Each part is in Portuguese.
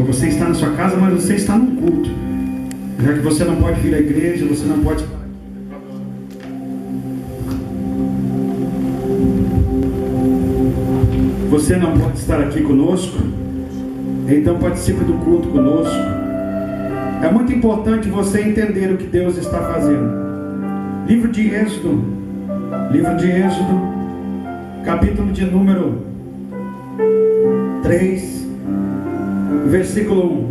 Você está na sua casa, mas você está num culto. Já que você não pode vir à igreja, você não pode... Você não pode estar aqui conosco, então participe do culto conosco. É muito importante você entender o que Deus está fazendo. Livro de Êxodo, capítulo de número 3, versículo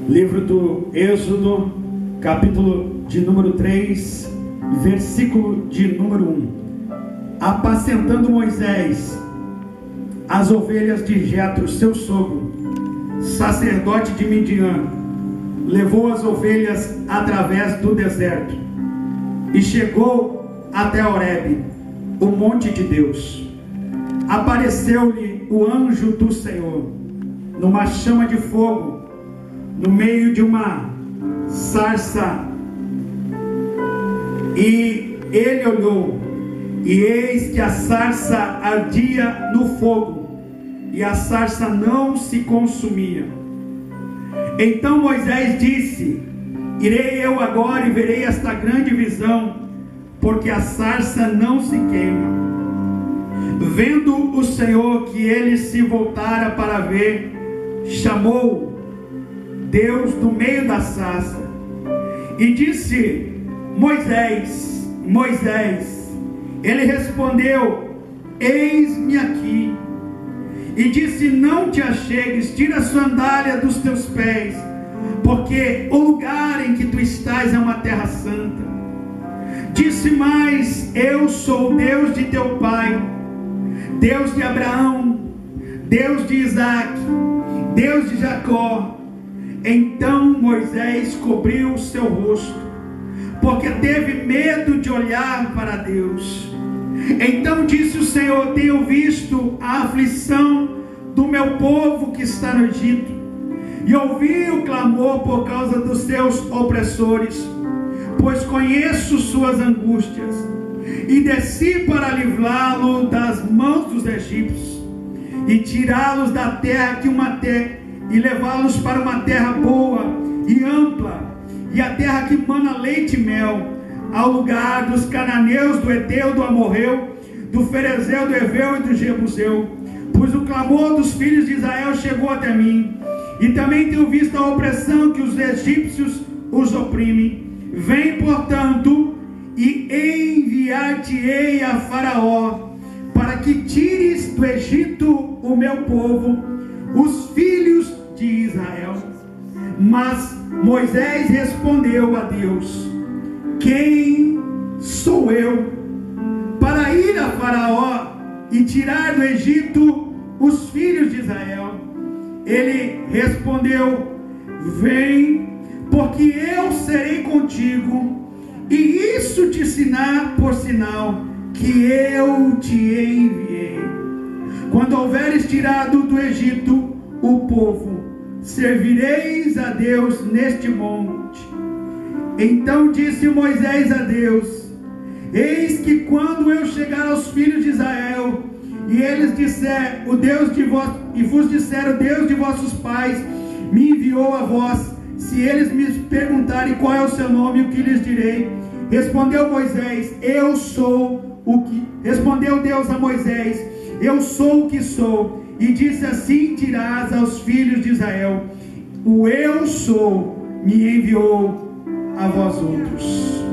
1. Livro do Êxodo, capítulo de número 3, versículo de número 1. Apacentando Moisés as ovelhas de Jetro, seu sogro, sacerdote de Midian, levou as ovelhas através do deserto e chegou até Horebe, o monte de Deus. Apareceu-lhe o anjo do Senhor numa chama de fogo, no meio de uma sarça, e ele olhou, e eis que a sarça ardia no fogo, e a sarça não se consumia. Então Moisés disse: irei eu agora e verei esta grande visão, porque a sarça não se queima. Vendo o Senhor que ele se voltara para ver, chamou Deus do meio da sarça e disse: Moisés, Moisés. Ele respondeu: eis-me aqui. E disse: não te achegues, tira a sandália dos teus pés, porque o lugar em que tu estás é uma terra santa. Disse mais: eu sou o Deus de teu pai, Deus de Abraão, Deus de Isaque, Deus de Jacó. Então Moisés cobriu o seu rosto, porque teve medo de olhar para Deus. Então disse o Senhor: tenho visto a aflição do meu povo que está no Egito, e ouvi o clamor por causa dos seus opressores, pois conheço suas angústias, e desci para livrá-lo das mãos dos egípcios, e tirá-los da terra e levá-los para uma terra boa e ampla, e a terra que mana leite e mel, ao lugar dos cananeus, do Eteu, do Amorreu, do Ferezeu, do Eveu e do Jebuseu. Pois o clamor dos filhos de Israel chegou até mim, e também tenho visto a opressão que os egípcios os oprimem. Vem, portanto, e enviar-te-ei a Faraó, para que tires do Egito o meu povo, os filhos de Israel. Mas Moisés respondeu a Deus: quem sou eu para ir a Faraó e tirar do Egito os filhos de Israel? Ele respondeu: vem, porque eu serei contigo, e isso te ensinar por sinal que eu te enviei. Quando houveres tirado do Egito o povo, servireis a Deus neste monte. Então disse Moisés a Deus: eis que quando eu chegar aos filhos de Israel, e eles disser o Deus de vós, e vos disser o Deus de vossos pais me enviou a vós, se eles me perguntarem qual é o seu nome, o que lhes direi? Respondeu Moisés: eu sou o que. Respondeu Deus a Moisés: eu sou o que sou. E disse: assim dirás aos filhos de Israel: o eu sou me enviou a vós outros.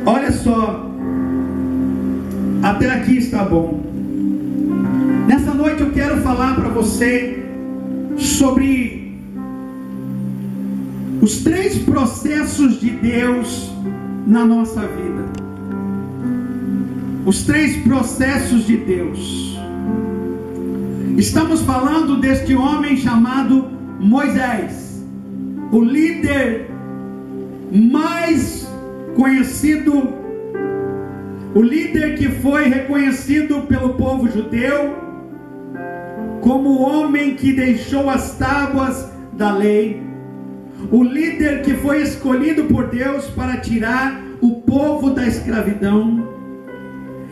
Olha só, até aqui está bom. Nessa noite eu quero falar para você sobre os 3 processos de Deus na nossa vida. Os 3 processos de Deus. Estamos falando deste homem chamado Moisés, o líder mais conhecido, o líder que foi reconhecido pelo povo judeu como o homem que deixou as tábuas da lei, o líder que foi escolhido por Deus para tirar o povo da escravidão.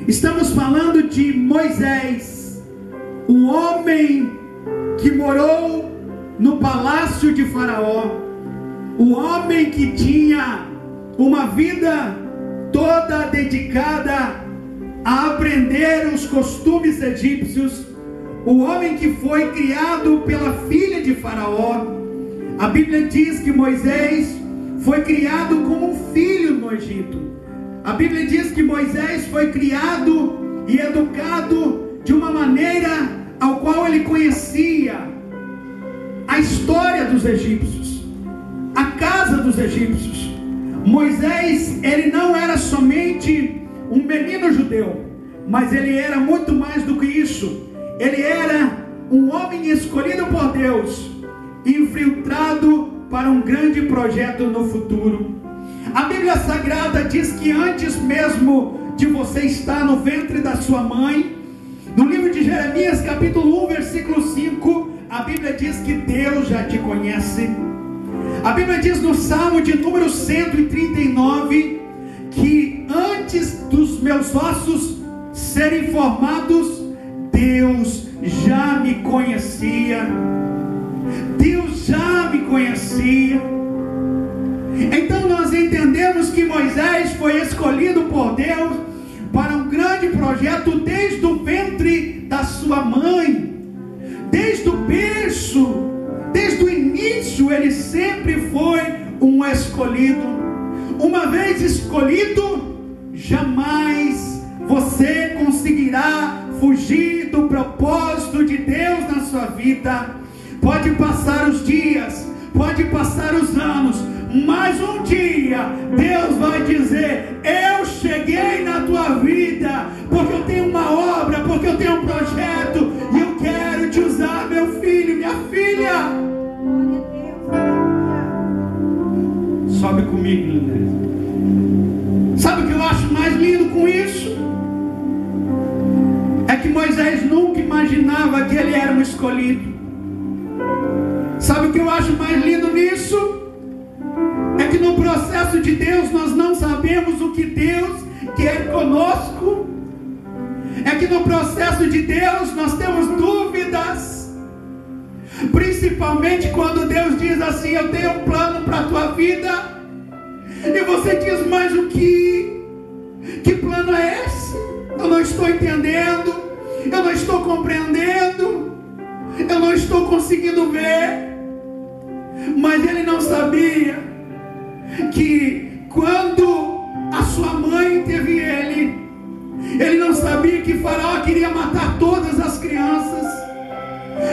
Estamos falando de Moisés, o homem morou no palácio de Faraó, o homem que tinha uma vida toda dedicada a aprender os costumes egípcios, o homem que foi criado pela filha de Faraó. A Bíblia diz que Moisés foi criado como um filho no Egito. A Bíblia diz que Moisés foi criado e educado de uma maneira ao qual ele conhecia a história dos egípcios, a casa dos egípcios. Moisés, ele não era somente um menino judeu, mas ele era muito mais do que isso. Ele era um homem escolhido por Deus, infiltrado para um grande projeto no futuro. A Bíblia Sagrada diz que antes mesmo de você estar no ventre da sua mãe, no livro de Jeremias capítulo 1 versículo 5, a Bíblia diz que Deus já te conhece. A Bíblia diz no Salmo de número 139 que antes dos meus ossos serem formados, Deus já me conhecia. Deus já me conhecia. Então nós entendemos que Moisés foi escolhido por Deus para um grande projeto desde o ventre da sua mãe. Desde o berço, desde o início, ele sempre foi um escolhido. Uma vez escolhido, jamais você conseguirá fugir do propósito de Deus na sua vida. Pode passar os dias, pode passar os anos, mas um dia Deus vai dizer: eu cheguei na tua vida, porque eu tenho uma obra, porque eu tenho um projeto, e eu quero te usar, meu filho, minha filha. Sobe comigo, Lindez. Sabe o que eu acho mais lindo com isso? É que Moisés nunca imaginava que ele era um escolhido. Sabe o que eu acho mais lindo nisso? É que no processo de Deus nós não sabemos o que Deus quer conosco. É que no processo de Deus nós temos dúvidas. Principalmente quando Deus diz assim: eu tenho um plano para a tua vida. E você diz: mas o que? Que plano é esse? Eu não estou entendendo. Eu não estou compreendendo. Eu não estou conseguindo ver. Mas ele não sabia que quando a sua mãe teve ele não sabia que Faraó queria matar todas as crianças.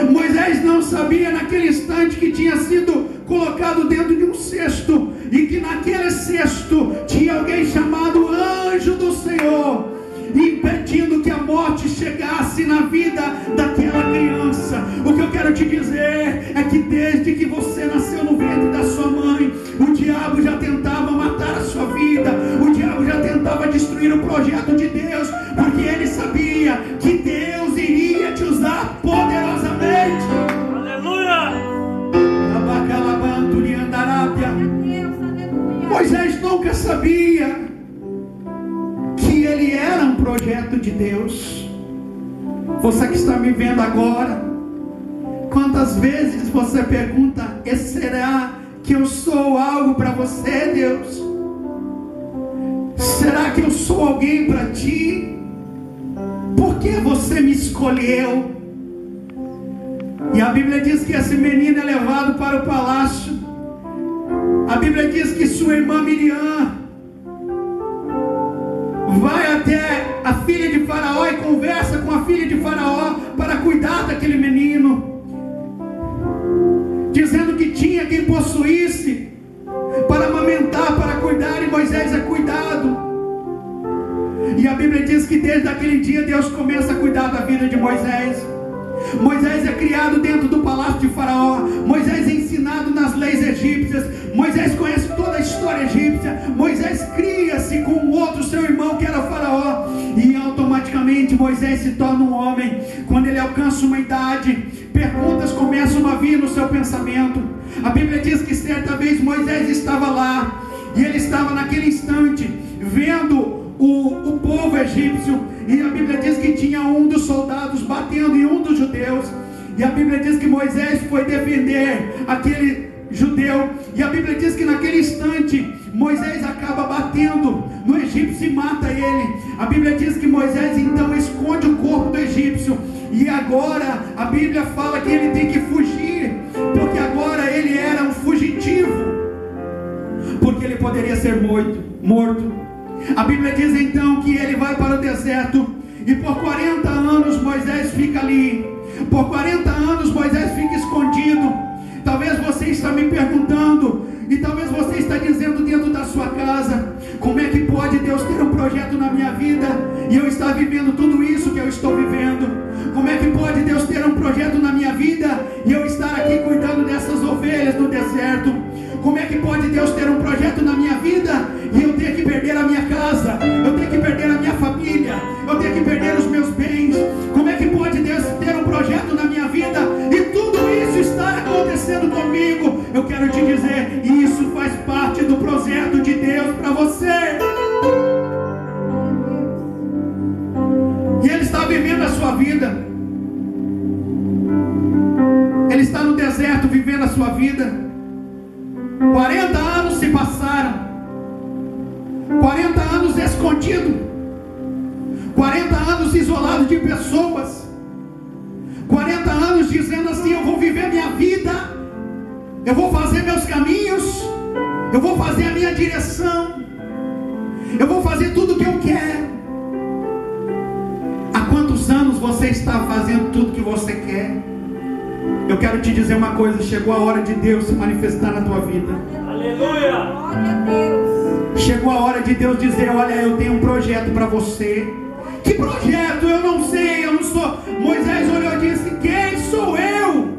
Moisés não sabia naquele instante que tinha sido colocado dentro de um cesto, e que naquele cesto tinha alguém chamado Anjo do Senhor, impedindo que a morte chegasse na vida daquela criança. O que eu quero te dizer é que desde que você nasceu no ventre da sua mãe, o diabo já tentava matar a sua vida, o diabo já tentava destruir o projeto de Deus, porque ele sabia que Deus iria te usar poderosamente. Aleluia! Moisés nunca sabia que ele era um projeto de Deus. Você que está me vendo agora, quantas vezes você pergunta: será que eu sou algo para você, Deus? Será que eu sou alguém para ti? Por que você me escolheu? E a Bíblia diz que esse menino é levado para o palácio. A Bíblia diz que sua irmã Miriam vai até a filha de Faraó e conversa com a filha de Faraó para cuidar daquele menino, dizendo que tinha quem possuísse para amamentar, para cuidar, e Moisés é cuidado. E a Bíblia diz que desde aquele dia Deus começa a cuidar da vida de Moisés. Moisés é criado dentro do palácio de Faraó. Moisés é ensinado nas leis egípcias. Moisés conhece toda a história egípcia. Moisés cria-se com um outro seu irmão que era Faraó, e automaticamente Moisés se torna um homem. Quando ele alcança uma idade, perguntas começam a vir no seu pensamento. A Bíblia diz que certa vez Moisés estava lá, e ele estava naquele instante vendo o povo egípcio, e a Bíblia diz que tinha um dos soldados batendo em um dos judeus, E a Bíblia diz que Moisés foi defender aquele judeu. E a Bíblia diz que naquele instante Moisés acaba batendo no egípcio e mata ele. A Bíblia diz que Moisés então esconde o corpo do egípcio. E agora a Bíblia fala que ele tem que fugir, porque agora ele era um fugitivo, porque ele poderia ser morto. A Bíblia diz então que ele vai para o deserto, e por 40 anos Moisés fica ali. Por 40 anos Moisés fica escondido. Talvez você está me perguntando, e talvez você está dizendo dentro da sua casa: como é que pode Deus ter um projeto na minha vida e eu estar vivendo tudo isso que eu estou vivendo? Como é que pode Deus ter um projeto na minha vida e eu estar aqui cuidando dessas ovelhas no deserto? Como é que pode Deus ter um projeto na minha vida e eu ter que perder a minha casa, eu ter que perder a minha família, eu ter que perder os meus bens? Como é que pode Deus ter um projeto na minha vida e tudo isso está acontecendo comigo? Eu quero te dizer, isso faz parte do projeto de Deus para você. E Ele está vivendo a sua vida. Ele está no deserto vivendo a sua vida. 40 anos se passaram. 40 anos escondido. 40 anos isolado de pessoas. 40 anos dizendo assim: eu vou viver minha vida, eu vou fazer meus caminhos, eu vou fazer a minha direção, eu vou fazer tudo o que eu quero. Há quantos anos você está fazendo tudo que você quer? Eu quero te dizer uma coisa: chegou a hora de Deus se manifestar na tua vida. Aleluia! Glória a Deus! Chegou a hora de Deus dizer: olha, eu tenho um projeto para você. Que projeto? Eu não sei, eu não sou. Moisés olhou e disse: quem sou eu?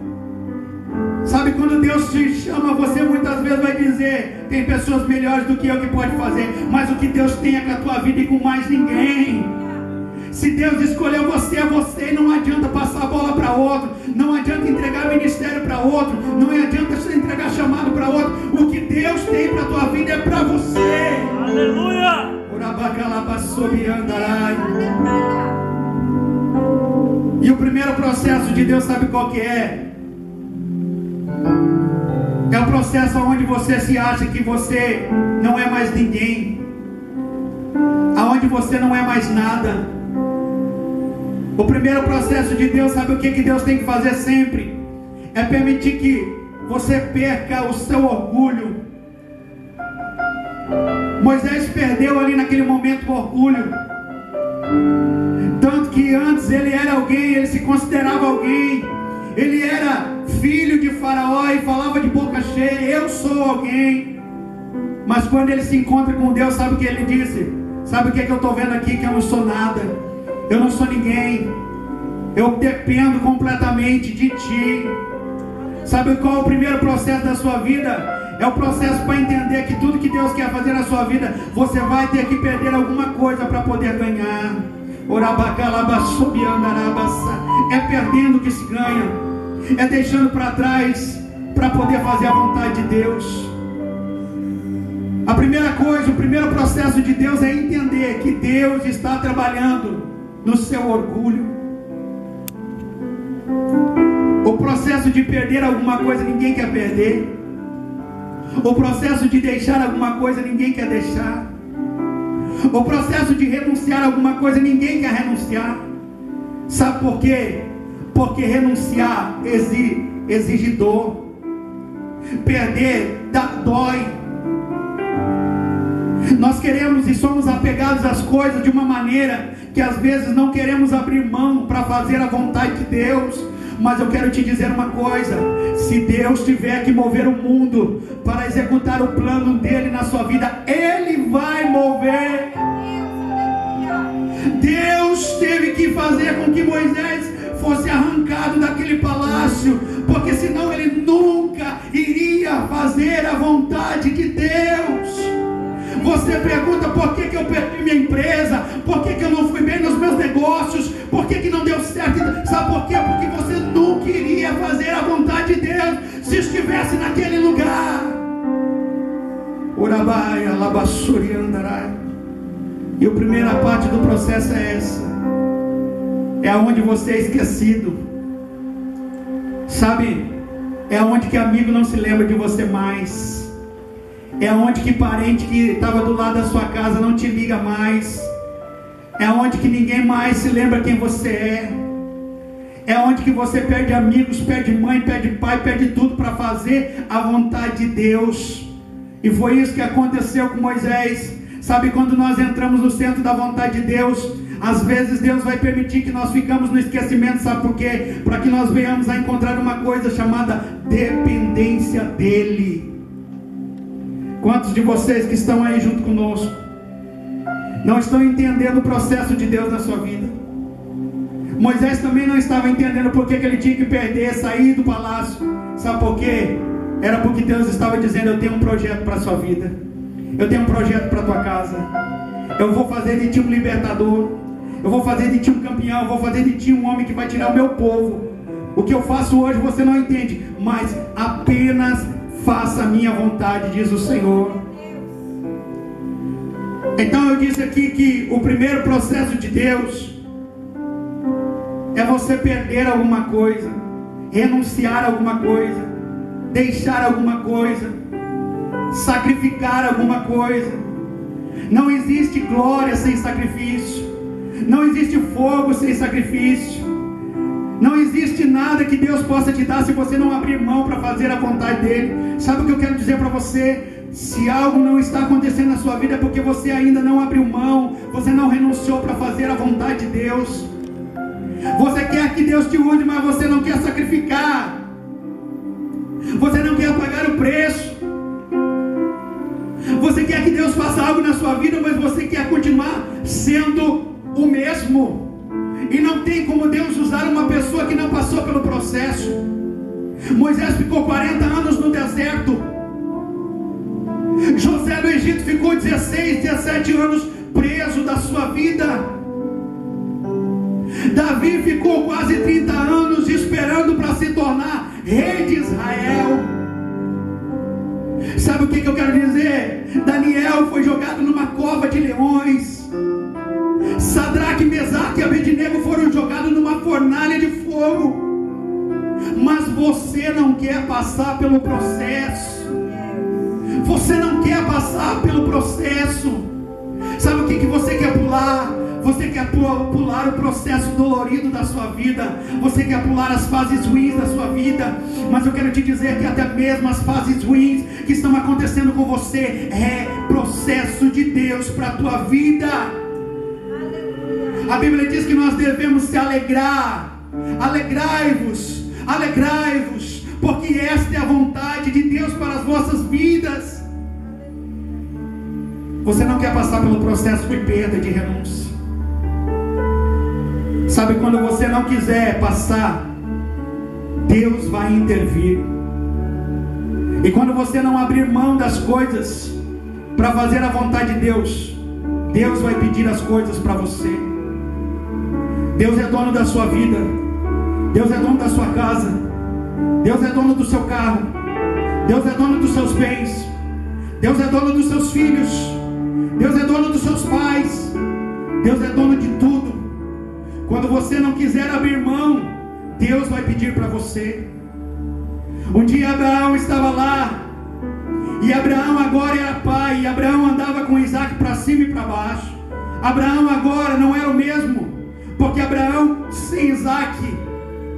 Sabe, quando Deus te chama, você muitas vezes vai dizer: tem pessoas melhores do que eu que pode fazer, mas o que Deus tem é com a tua vida e com mais ninguém. Se Deus escolheu você, é você. Não adianta passar a bola para outro, não adianta entregar ministério para outro, não adianta entregar chamado para outro. O que Deus tem para a tua vida é para você. Aleluia! E o primeiro processo de Deus, sabe qual que é? É o processo onde você se acha que você não é mais ninguém, aonde você não é mais nada. O primeiro processo de Deus, sabe o que Deus tem que fazer sempre? É permitir que você perca o seu orgulho. Moisés perdeu ali naquele momento o orgulho. Tanto que antes ele era alguém, ele se considerava alguém. Ele era filho de Faraó e falava de boca cheia: eu sou alguém. Mas quando ele se encontra com Deus, sabe o que ele disse? Sabe o que eu estou vendo aqui? Que eu não sou nada, eu não sou ninguém, eu dependo completamente de ti. Sabe qual é o primeiro processo da sua vida? É o processo para entender que tudo que Deus quer fazer na sua vida, você vai ter que perder alguma coisa para poder ganhar. É perdendo que se ganha, é deixando para trás para poder fazer a vontade de Deus. A primeira coisa, o primeiro processo de Deus é entender que Deus está trabalhando no seu orgulho. O processo de perder alguma coisa ninguém quer perder. O processo de deixar alguma coisa ninguém quer deixar. O processo de renunciar a alguma coisa ninguém quer renunciar. Sabe por quê? Porque renunciar exige dor. Perder dói. Nós queremos e somos apegados às coisas de uma maneira que às vezes não queremos abrir mão para fazer a vontade de Deus. Mas eu quero te dizer uma coisa: se Deus tiver que mover o mundo para executar o plano dele na sua vida, Ele vai mover. Deus teve que fazer com que Moisés fosse arrancado daquele palácio, porque senão ele nunca iria fazer a vontade de Deus. Você pergunta: por que eu perdi minha empresa? Por que eu não fui bem nos meus negócios? Por que não deu certo? Sabe por quê? Porque você não queria fazer a vontade de Deus se estivesse naquele lugar. Urabaia, labassuri, andarai. E a primeira parte do processo é essa: é onde você é esquecido. Sabe, é onde que amigo não se lembra de você mais. É onde que parente que estava do lado da sua casa não te liga mais. É onde que ninguém mais se lembra quem você é. É onde que você perde amigos, perde mãe, perde pai, perde tudo para fazer a vontade de Deus. E foi isso que aconteceu com Moisés. Sabe, quando nós entramos no centro da vontade de Deus, às vezes Deus vai permitir que nós ficamos no esquecimento. Sabe por quê? Para que nós venhamos a encontrar uma coisa chamada dependência dEle. Quantos de vocês que estão aí junto conosco não estão entendendo o processo de Deus na sua vida? Moisés também não estava entendendo por que ele tinha que perder, sair do palácio. Sabe por quê? Era porque Deus estava dizendo: eu tenho um projeto para a sua vida, eu tenho um projeto para a tua casa, eu vou fazer de ti um libertador, eu vou fazer de ti um campeão, eu vou fazer de ti um homem que vai tirar o meu povo. O que eu faço hoje você não entende, mas apenas faça a minha vontade, diz o Senhor. Então eu disse aqui que o primeiro processo de Deus é você perder alguma coisa, renunciar a alguma coisa, deixar alguma coisa, sacrificar alguma coisa. Não existe glória sem sacrifício, não existe fogo sem sacrifício, não existe nada que Deus possa te dar se você não abrir mão para fazer a vontade dEle. Sabe o que eu quero dizer para você? Se algo não está acontecendo na sua vida é porque você ainda não abriu mão, você não renunciou para fazer a vontade de Deus. Você quer que Deus te use, mas você não quer sacrificar, você não quer pagar o preço. Você quer que Deus faça algo na sua vida, mas você quer continuar sendo o mesmo. E não tem como Deus usar uma pessoa que não passou pelo processo. Moisés ficou 40 anos no deserto. José do Egito ficou 16, 17 anos preso da sua vida. Davi ficou quase 30 anos esperando para se tornar rei de Israel. Sabe o que eu quero dizer? Daniel foi jogado numa cova de leões. Sadraque, Mesaque e Abednego foram jogados numa fornalha de fogo. Mas você não quer passar pelo processo. Você não quer passar pelo processo. Sabe o que você quer pular? Você quer pular o processo dolorido da sua vida. Você quer pular as fases ruins da sua vida. Mas eu quero te dizer que até mesmo as fases ruins que estão acontecendo com você é processo de Deus para a tua vida. A Bíblia diz que nós devemos se alegrar. Alegrai-vos, alegrai-vos, porque esta é a vontade de Deus para as vossas vidas. Você não quer passar pelo processo de perda, de renúncia. Sabe, quando você não quiser passar, Deus vai intervir. E quando você não abrir mão das coisas para fazer a vontade de Deus, Deus vai pedir as coisas para você. Deus é dono da sua vida, Deus é dono da sua casa, Deus é dono do seu carro, Deus é dono dos seus bens, Deus é dono dos seus filhos, Deus é dono dos seus pais, Deus é dono de tudo. Quando você não quiser abrir mão, Deus vai pedir para você. Um dia Abraão estava lá, e Abraão agora era pai, e Abraão andava com Isaac para cima e para baixo. Abraão agora não era o mesmo, porque Abraão sem Isaac,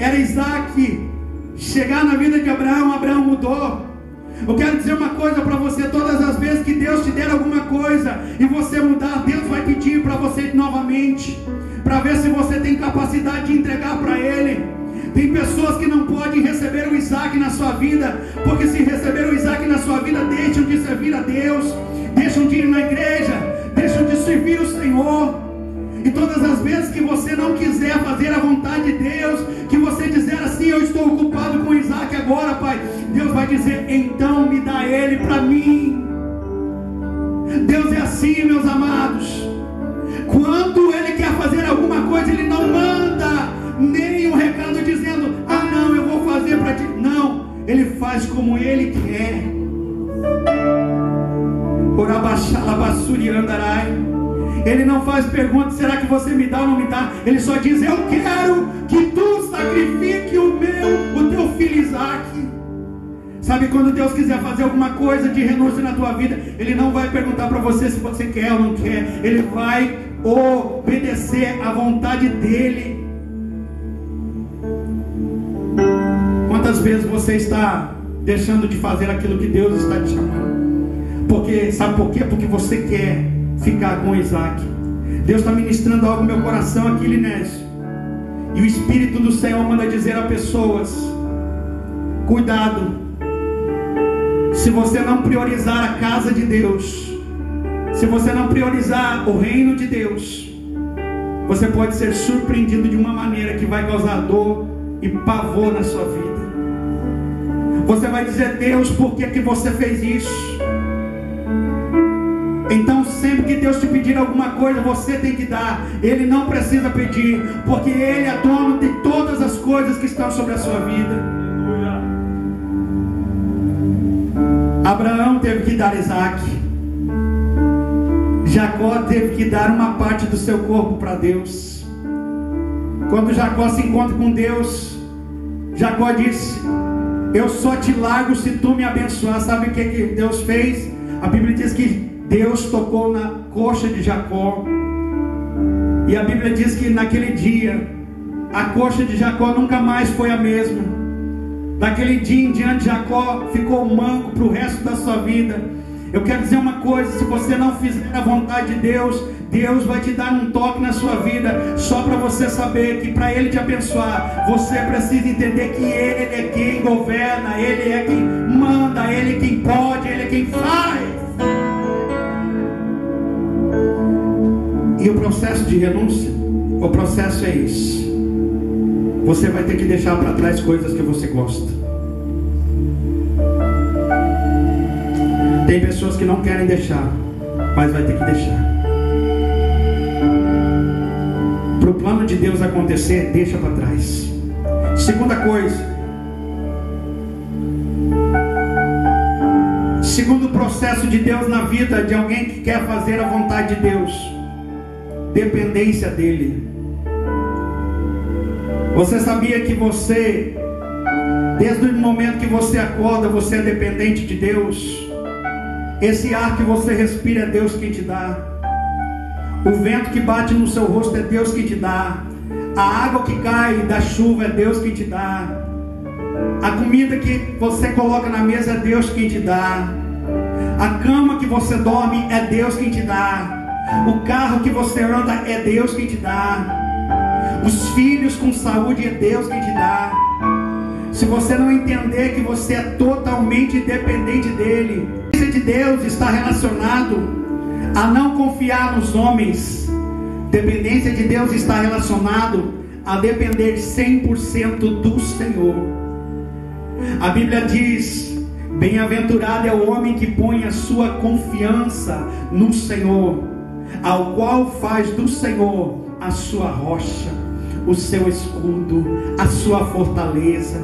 era Isaac chegar na vida de Abraão, Abraão mudou. Eu quero dizer uma coisa para você: todas as vezes que Deus te der alguma coisa e você mudar, Deus vai pedir para você novamente, para ver se você tem capacidade de entregar para Ele. Tem pessoas que não podem receber o Isaac na sua vida, porque se receber o Isaac na sua vida, deixam de servir a Deus, deixam de ir na igreja, deixam de servir o Senhor. E todas as vezes que você não quiser fazer a vontade de Deus, que você dizer assim: eu estou ocupado com Isaac agora, Pai, Deus vai dizer: então me dá ele para mim. Deus é assim, meus amados. Quando Ele quer fazer alguma coisa, Ele não manda nem um recado dizendo: ah não, eu vou fazer para ti. Não, Ele faz como Ele quer. Ele não faz pergunta: será que você me dá ou não me dá? Ele só diz: eu quero que tu sacrifique o teu filho Isaac. Sabe, quando Deus quiser fazer alguma coisa de renúncia na tua vida, Ele não vai perguntar para você se você quer ou não quer. Ele vai obedecer à vontade dEle. Quantas vezes você está deixando de fazer aquilo que Deus está te chamando? Porque, sabe por quê? Porque você quer ficar com Isaac. Deus está ministrando algo no meu coração aqui, Linésio. E o Espírito do Senhor manda dizer a pessoas: cuidado. Se você não priorizar a casa de Deus, se você não priorizar o reino de Deus, você pode ser surpreendido de uma maneira que vai causar dor e pavor na sua vida. Você vai dizer: Deus, por que você fez isso? Então, sempre que Deus te pedir alguma coisa, você tem que dar. Ele não precisa pedir, porque Ele é dono de todas as coisas que estão sobre a sua vida. Abraão teve que dar Isaac. Jacó teve que dar uma parte do seu corpo para Deus. Quando Jacó se encontra com Deus, Jacó disse: eu só te largo se tu me abençoar. Sabe o que Deus fez? A Bíblia diz que Deus tocou na coxa de Jacó. E a Bíblia diz que naquele dia a coxa de Jacó nunca mais foi a mesma. Daquele dia em diante, Jacó ficou manco para o resto da sua vida. Eu quero dizer uma coisa: se você não fizer a vontade de Deus, Deus vai te dar um toque na sua vida, só para você saber que para Ele te abençoar, você precisa entender que Ele é quem governa, Ele é quem manda, Ele é quem pode, Ele é quem faz. E o processo de renúncia, o processo é isso. Você vai ter que deixar para trás coisas que você gosta. Tem pessoas que não querem deixar, mas vai ter que deixar. Para o plano de Deus acontecer, deixa para trás. Segunda coisa, segundo processo de Deus na vida de alguém que quer fazer a vontade de Deus: dependência dEle. Você sabia que você, desde o momento que você acorda, você é dependente de Deus? Esse ar que você respira é Deus quem te dá. O vento que bate no seu rosto é Deus quem te dá. A água que cai da chuva é Deus quem te dá. A comida que você coloca na mesa é Deus quem te dá. A cama que você dorme é Deus quem te dá. O carro que você anda é Deus quem te dá. Os filhos com saúde é Deus quem te dá. Se você não entender que você é totalmente dependente dEle, a dependência de Deus está relacionado a não confiar nos homens. Dependência de Deus está relacionado a depender 100% do Senhor. A Bíblia diz: bem-aventurado é o homem que põe a sua confiança no Senhor, ao qual faz do Senhor a sua rocha, o seu escudo, a sua fortaleza.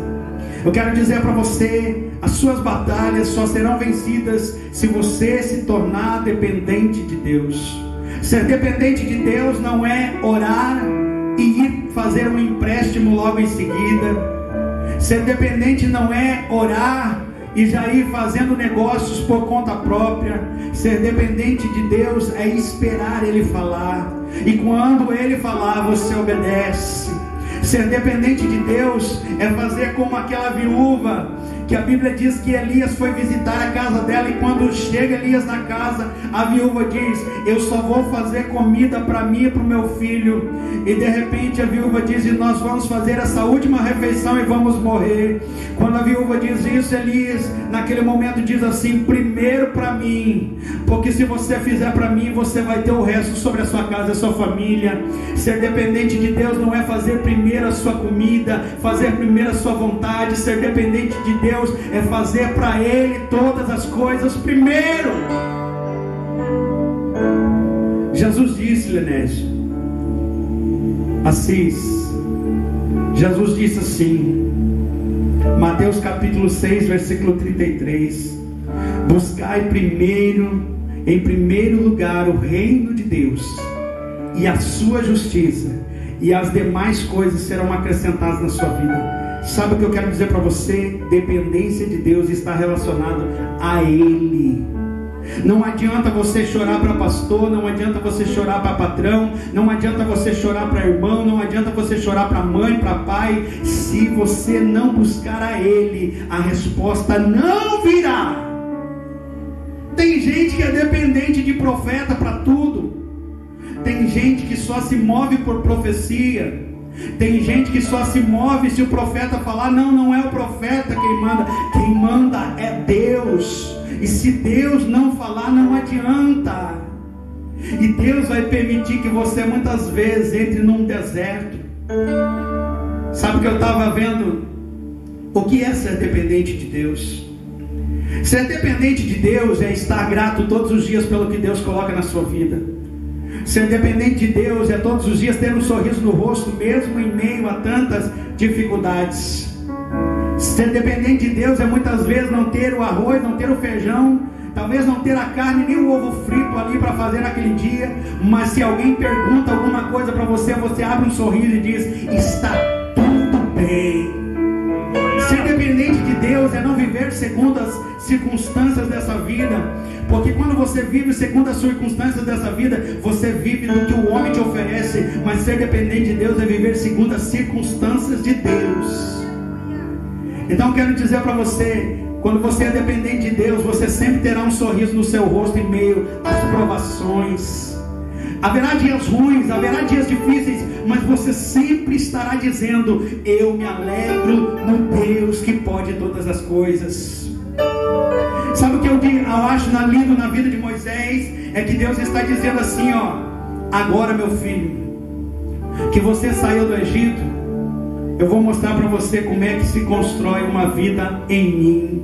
Eu quero dizer para você: as suas batalhas só serão vencidas se você se tornar dependente de Deus. Ser dependente de Deus não é orar e ir fazer um empréstimo logo em seguida. Ser dependente não é orar e já ir fazendo negócios por conta própria. Ser dependente de Deus é esperar Ele falar, e quando Ele falar, você obedece. Ser dependente de Deus é fazer como aquela viúva, que a Bíblia diz que Elias foi visitar a casa dela, e quando chega Elias na casa, a viúva diz: eu só vou fazer comida para mim e para o meu filho. E de repente a viúva diz: e nós vamos fazer essa última refeição e vamos morrer. Quando a viúva diz isso, Elias naquele momento diz assim: primeiro para mim, porque se você fizer para mim, você vai ter o resto sobre a sua casa e a sua família. Ser dependente de Deus não é fazer primeiro a sua comida, fazer primeiro a sua vontade. Ser dependente de Deus é fazer para Ele todas as coisas primeiro. Jesus disse, Lenésio, Assis, Jesus disse assim, Mateus capítulo 6, versículo 33: buscai primeiro, em primeiro lugar, o reino de Deus e a sua justiça, e as demais coisas serão acrescentadas na sua vida. Sabe o que eu quero dizer para você? Dependência de Deus está relacionado a Ele. Não adianta você chorar para pastor, não adianta você chorar para patrão, não adianta você chorar para irmão, não adianta você chorar para mãe, para pai. Se você não buscar a Ele, a resposta não virá. Tem gente que é dependente de profeta para tudo. Tem gente que só se move por profecia. Tem gente que só se move se o profeta falar. Não é o profeta quem manda. Quem manda é Deus. E se Deus não falar, não adianta. E Deus vai permitir que você muitas vezes entre num deserto. Sabe o que eu estava vendo? O que é ser dependente de Deus? Ser dependente de Deus é estar grato todos os dias pelo que Deus coloca na sua vida. Ser dependente de Deus é todos os dias ter um sorriso no rosto, mesmo em meio a tantas dificuldades. Ser dependente de Deus é muitas vezes não ter o arroz, não ter o feijão, talvez não ter a carne nem o ovo frito ali para fazer naquele dia, mas se alguém pergunta alguma coisa para você, você abre um sorriso e diz: está tudo bem. Ser dependente de Deus é não viver segundo as circunstâncias dessa vida, porque quando você vive segundo as circunstâncias dessa vida, você vive no que o homem te oferece. Mas ser dependente de Deus é viver segundo as circunstâncias de Deus. Então eu quero dizer para você, quando você é dependente de Deus, você sempre terá um sorriso no seu rosto em meio às provações. Haverá dias ruins, haverá dias difíceis, mas você sempre estará dizendo: eu me alegro no Deus que pode todas as coisas. Sabe o que eu acho lindo na vida de Moisés? É que Deus está dizendo assim, ó: agora, meu filho, que você saiu do Egito, eu vou mostrar para você como é que se constrói uma vida em mim.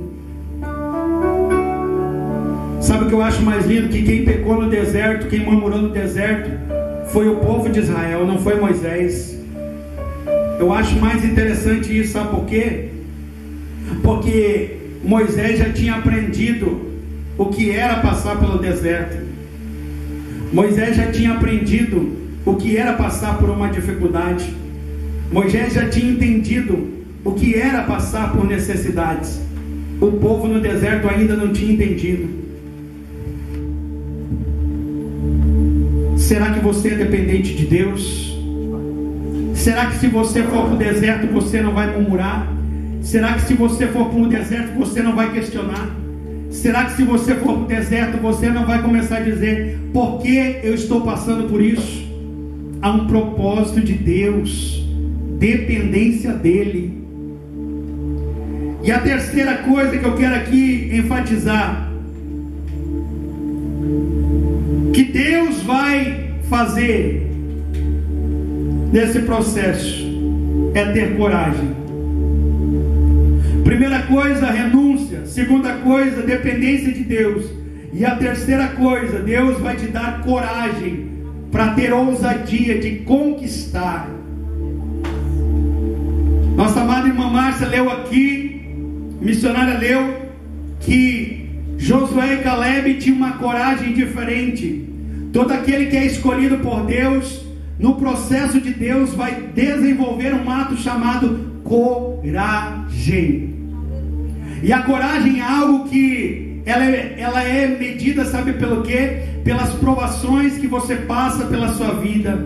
Sabe o que eu acho mais lindo? Que quem pecou no deserto, quem murmurou no deserto, foi o povo de Israel, não foi Moisés. Eu acho mais interessante isso, sabe por quê? Porque Moisés já tinha aprendido o que era passar pelo deserto. Moisés já tinha aprendido o que era passar por uma dificuldade. Moisés já tinha entendido o que era passar por necessidades. O povo no deserto ainda não tinha entendido. Será que você é dependente de Deus? Será que se você for para o deserto você não vai murmurar? Será que se você for para o deserto você não vai questionar? Será que se você for para o deserto você não vai começar a dizer: por que eu estou passando por isso? Há um propósito de Deus, dependência dEle. E a terceira coisa que eu quero aqui enfatizar, que Deus vai fazer nesse processo, é ter coragem. Primeira coisa, renúncia. Segunda coisa, dependência de Deus. E a terceira coisa, Deus vai te dar coragem para ter ousadia de conquistar. Nossa amada irmã Márcia leu aqui, missionária leu, que Josué e Caleb tinham uma coragem diferente. Todo aquele que é escolhido por Deus, no processo de Deus, vai desenvolver um ato chamado coragem. E a coragem é algo que ela é medida, sabe pelo quê? Pelas provações que você passa pela sua vida.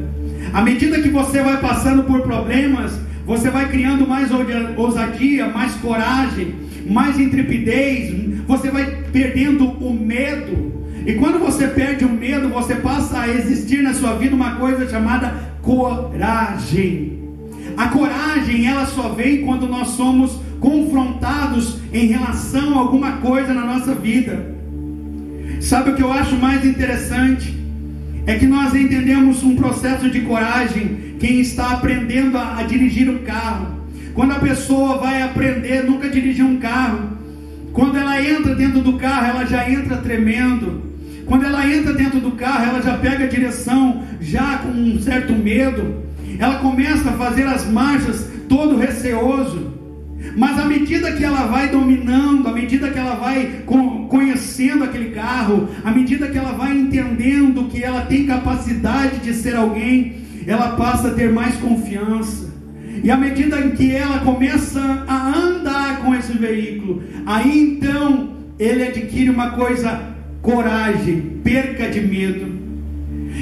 À medida que você vai passando por problemas, você vai criando mais ousadia, mais coragem, mais intrepidez. Você vai perdendo o medo. E quando você perde o medo, você passa a existir na sua vida uma coisa chamada coragem. A coragem, ela só vem quando nós somos confrontados em relação a alguma coisa na nossa vida. Sabe o que eu acho mais interessante? É que nós entendemos um processo de coragem quem está aprendendo a dirigir um carro. Quando a pessoa vai aprender nunca dirigir um carro, quando ela entra dentro do carro, ela já entra tremendo. Quando ela entra dentro do carro, ela já pega a direção já com um certo medo. Ela começa a fazer as marchas todo receoso. Mas à medida que ela vai dominando, à medida que ela vai conhecendo aquele carro, à medida que ela vai entendendo que ela tem capacidade de ser alguém, ela passa a ter mais confiança. E à medida em que ela começa a andar com esse veículo, aí então ele adquire uma coisa: coragem, perca de medo.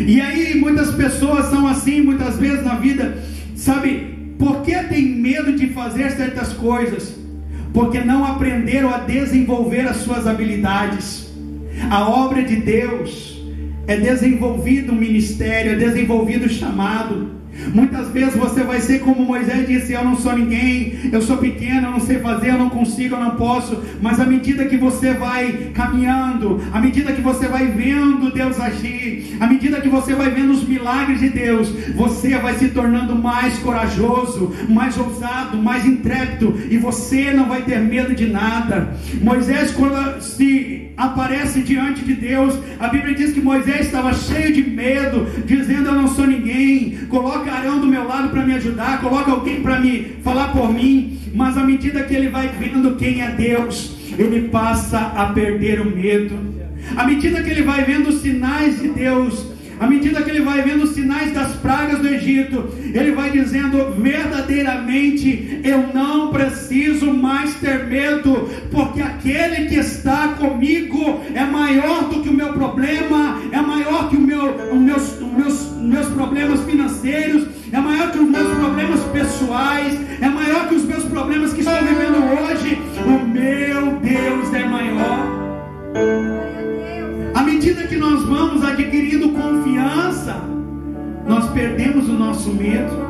E aí muitas pessoas são assim, muitas vezes na vida, sabe, por que tem medo de fazer certas coisas? Porque não aprenderam a desenvolver as suas habilidades. A obra de Deus é desenvolvido o ministério, é desenvolvido o chamado. Muitas vezes você vai ser como Moisés disse: eu não sou ninguém, eu sou pequeno, eu não sei fazer, eu não consigo, eu não posso. Mas à medida que você vai caminhando, à medida que você vai vendo Deus agir, à medida que você vai vendo os milagres de Deus, você vai se tornando mais corajoso, mais ousado, mais intrépido, e você não vai ter medo de nada. Moisés, quando se aparece diante de Deus, a Bíblia diz que Moisés estava cheio de medo, dizendo: eu não sou ninguém, coloca Arão do meu lado para me ajudar, coloca alguém para me falar por mim. Mas à medida que ele vai vendo quem é Deus, ele passa a perder o medo. À medida que ele vai vendo os sinais de Deus, à medida que ele vai vendo os sinais das pragas do Egito, ele vai dizendo: verdadeiramente eu não preciso mais ter medo, porque aquele que está comigo é maior do que o meu problema, é maior que os meus problemas financeiros, é maior que os meus problemas pessoais, é maior que os meus problemas que estou vivendo hoje. O meu Deus é maior. À medida que nós vamos adquirindo confiança, nós perdemos o nosso medo.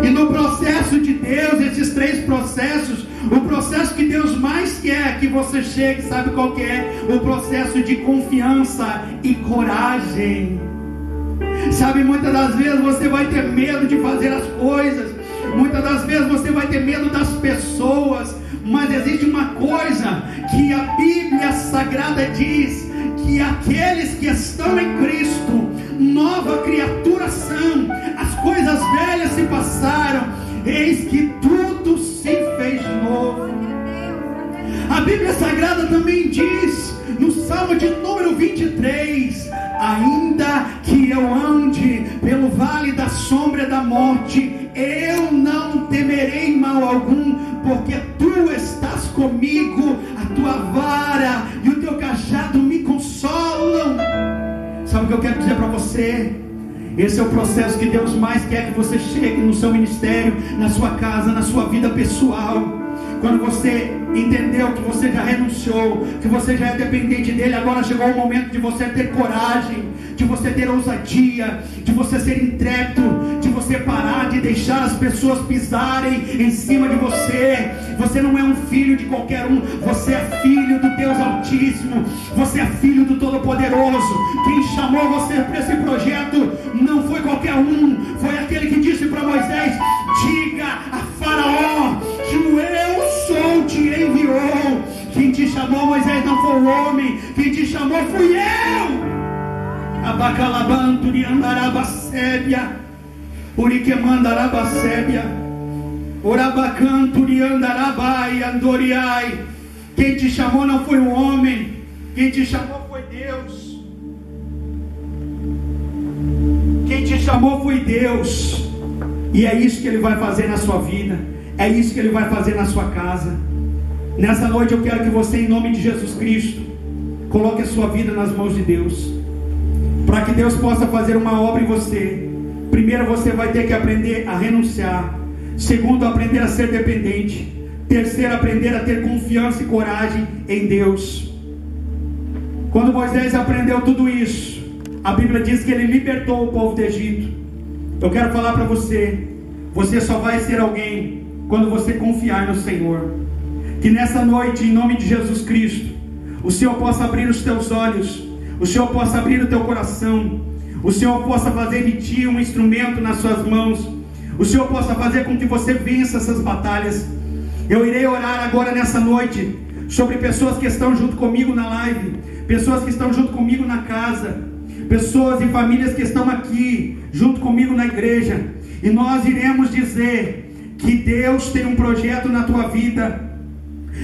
E no processo de Deus, esses 3 processos, o processo que Deus mais quer que você chegue, sabe qual que é? O processo de confiança e coragem. Sabe, muitas das vezes você vai ter medo de fazer as coisas, muitas das vezes você vai ter medo das pessoas, mas existe uma coisa que a Bíblia Sagrada diz: que aqueles que estão em Cristo, nova criatura são, as coisas velhas se passaram, eis que tudo se fez novo. A Bíblia Sagrada também diz, no Salmo de número 23, ainda que eu ande pelo vale da sombra da morte, eu não temerei mal algum, porque tu estás comigo, a tua vara e o teu cajado me consolam. Sabe o que eu quero dizer para você? Esse é o processo que Deus mais quer que você chegue no seu ministério, na sua casa, na sua vida pessoal. Quando você entendeu que você já renunciou, que você já é dependente dele, agora chegou o momento de você ter coragem, de você ter ousadia, de você ser intrépido, de você parar de deixar as pessoas pisarem em cima de você. Você não é um filho de qualquer um, você é filho do Deus Altíssimo, você é filho do Todo-Poderoso. Quem chamou você para esse projeto não foi qualquer um, foi aquele que disse para Moisés: diga a Faraó que o eu sou te enviou. Quem te chamou, Moisés, não foi o homem, quem te chamou fui eu. Abacalabanturi andarabasébia, uriquemandarabasébia, orabacanturi andarabai andoriai. Quem te chamou não foi o homem, quem te chamou foi Deus. Quem te chamou foi Deus. E é isso que Ele vai fazer na sua vida, é isso que Ele vai fazer na sua casa. Nessa noite eu quero que você, em nome de Jesus Cristo, coloque a sua vida nas mãos de Deus, para que Deus possa fazer uma obra em você. Primeiro, você vai ter que aprender a renunciar. Segundo, aprender a ser dependente. Terceiro, aprender a ter confiança e coragem em Deus. Quando Moisés aprendeu tudo isso, a Bíblia diz que ele libertou o povo do Egito. Eu quero falar para você, você só vai ser alguém quando você confiar no Senhor. Que nessa noite, em nome de Jesus Cristo, o Senhor possa abrir os teus olhos, o Senhor possa abrir o teu coração, o Senhor possa fazer de ti um instrumento nas suas mãos, o Senhor possa fazer com que você vença essas batalhas. Eu irei orar agora nessa noite sobre pessoas que estão junto comigo na live, pessoas que estão junto comigo na casa, pessoas e famílias que estão aqui junto comigo na igreja, e nós iremos dizer que Deus tem um projeto na tua vida.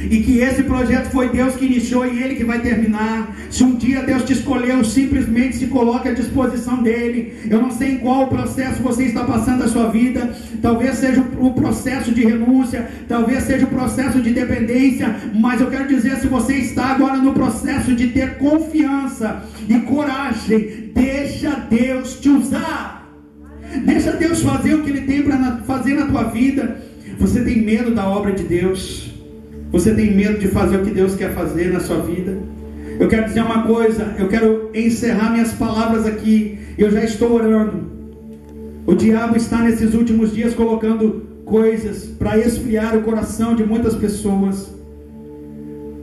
e que esse projeto foi Deus que iniciou e Ele que vai terminar. Se um dia Deus te escolheu, simplesmente se coloque à disposição dEle. Eu não sei em qual processo você está passando da sua vida. Talvez seja o processo de renúncia, talvez seja o processo de dependência, mas eu quero dizer, se você está agora no processo de ter confiança e coragem, deixa Deus te usar. Deixa Deus fazer o que Ele tem para fazer na tua vida. Você tem medo da obra de Deus? Você tem medo de fazer o que Deus quer fazer na sua vida? Eu quero dizer uma coisa, eu quero encerrar minhas palavras aqui. Eu já estou orando. O diabo está nesses últimos dias colocando coisas para esfriar o coração de muitas pessoas.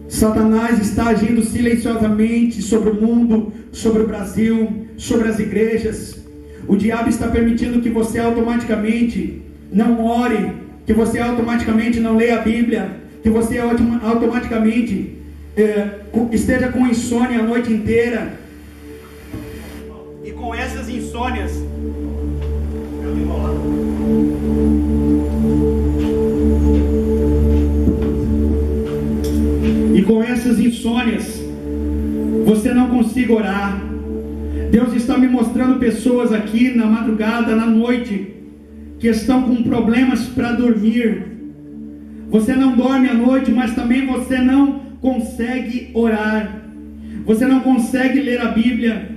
Satanás está agindo silenciosamente sobre o mundo, sobre o Brasil, sobre as igrejas. O diabo está permitindo que você automaticamente não ore, que você automaticamente não leia a Bíblia, que você automaticamente esteja com insônia a noite inteira. E com essas insônias, você não consiga orar. Deus está me mostrando pessoas aqui na madrugada, na noite, que estão com problemas para dormir. Você não dorme à noite, mas também você não consegue orar. Você não consegue ler a Bíblia.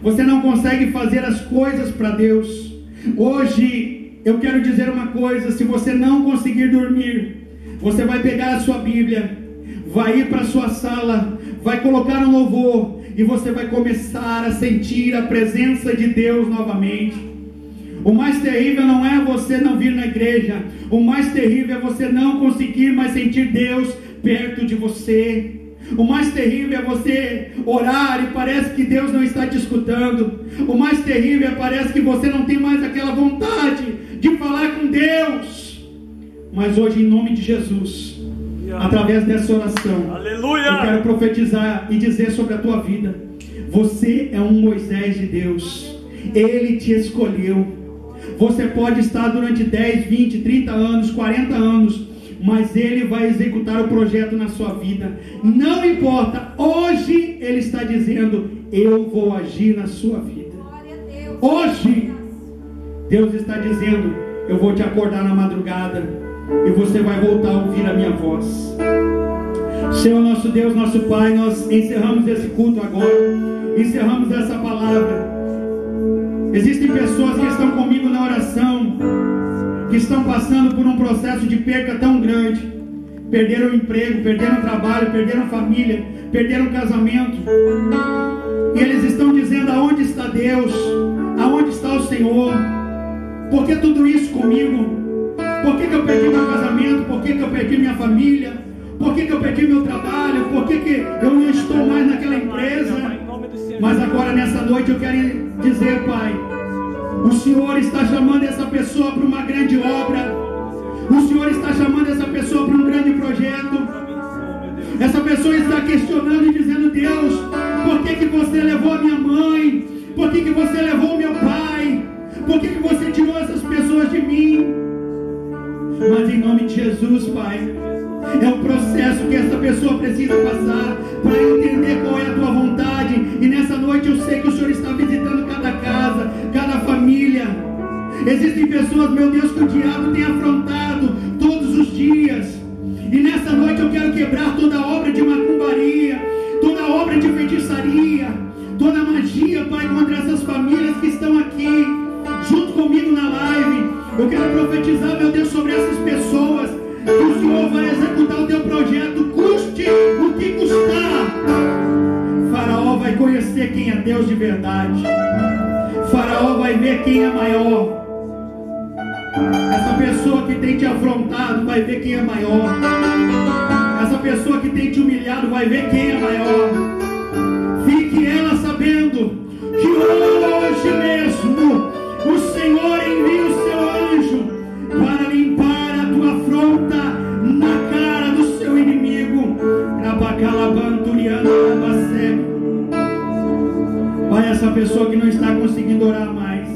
Você não consegue fazer as coisas para Deus. Hoje eu quero dizer uma coisa: se você não conseguir dormir, você vai pegar a sua Bíblia, vai ir para a sua sala, vai colocar um louvor e você vai começar a sentir a presença de Deus novamente. O mais terrível não é você não vir na igreja. O mais terrível é você não conseguir mais sentir Deus perto de você. O mais terrível é você orar e parece que Deus não está te escutando. O mais terrível é parece que você não tem mais aquela vontade de falar com Deus. Mas hoje, em nome de Jesus, através dessa oração, aleluia, eu quero profetizar e dizer sobre a tua vida: você é um Moisés de Deus. Ele te escolheu. Você pode estar durante 10, 20, 30 anos, 40 anos, mas Ele vai executar o projeto na sua vida. Não importa, hoje Ele está dizendo: eu vou agir na sua vida. Hoje Deus está dizendo: eu vou te acordar na madrugada e você vai voltar a ouvir a minha voz. Senhor nosso Deus, nosso Pai, nós encerramos esse culto agora, encerramos essa palavra. Existem pessoas que estão comigo na oração, que estão passando por um processo de perca tão grande. Perderam o emprego, perderam o trabalho, perderam família, perderam o casamento. E eles estão dizendo: aonde está Deus? Aonde está o Senhor? Por que tudo isso comigo? Por que eu perdi meu casamento? Por que eu perdi minha família? Por que eu perdi meu trabalho? Por que eu não estou mais naquela empresa? Mas agora nessa noite eu quero dizer: Pai, o Senhor está chamando essa pessoa para uma grande obra. O Senhor está chamando essa pessoa para um grande projeto. Essa pessoa está questionando e dizendo: Deus, por que você levou a minha mãe? Por que você levou o meu pai? Por que você tirou essas pessoas de mim? Mas em nome de Jesus, Pai, é o processo que essa pessoa precisa passar para entender qual é a tua vontade. E nessa noite eu sei que o Senhor está visitando cada casa, cada família. Existem pessoas, meu Deus, que o diabo tem afrontado todos os dias. E nessa noite eu quero quebrar toda obra de macumbaria, toda obra de feitiçaria, toda magia, Pai, contra essas famílias que estão aqui junto comigo na live. Eu quero profetizar, meu Deus, sobre essas pessoas, que o Senhor vai executar o teu projeto, custe o que custar. Faraó vai conhecer quem é Deus de verdade. Faraó vai ver quem é maior. Essa pessoa que tem te afrontado vai ver quem é maior. Essa pessoa que tem te humilhado vai ver quem é maior. Fique ela sabendo que hoje mesmo o Senhor envia o seu anjo para limpar a tua afronta na cara do seu inimigo. Pai, essa pessoa que não está conseguindo orar mais,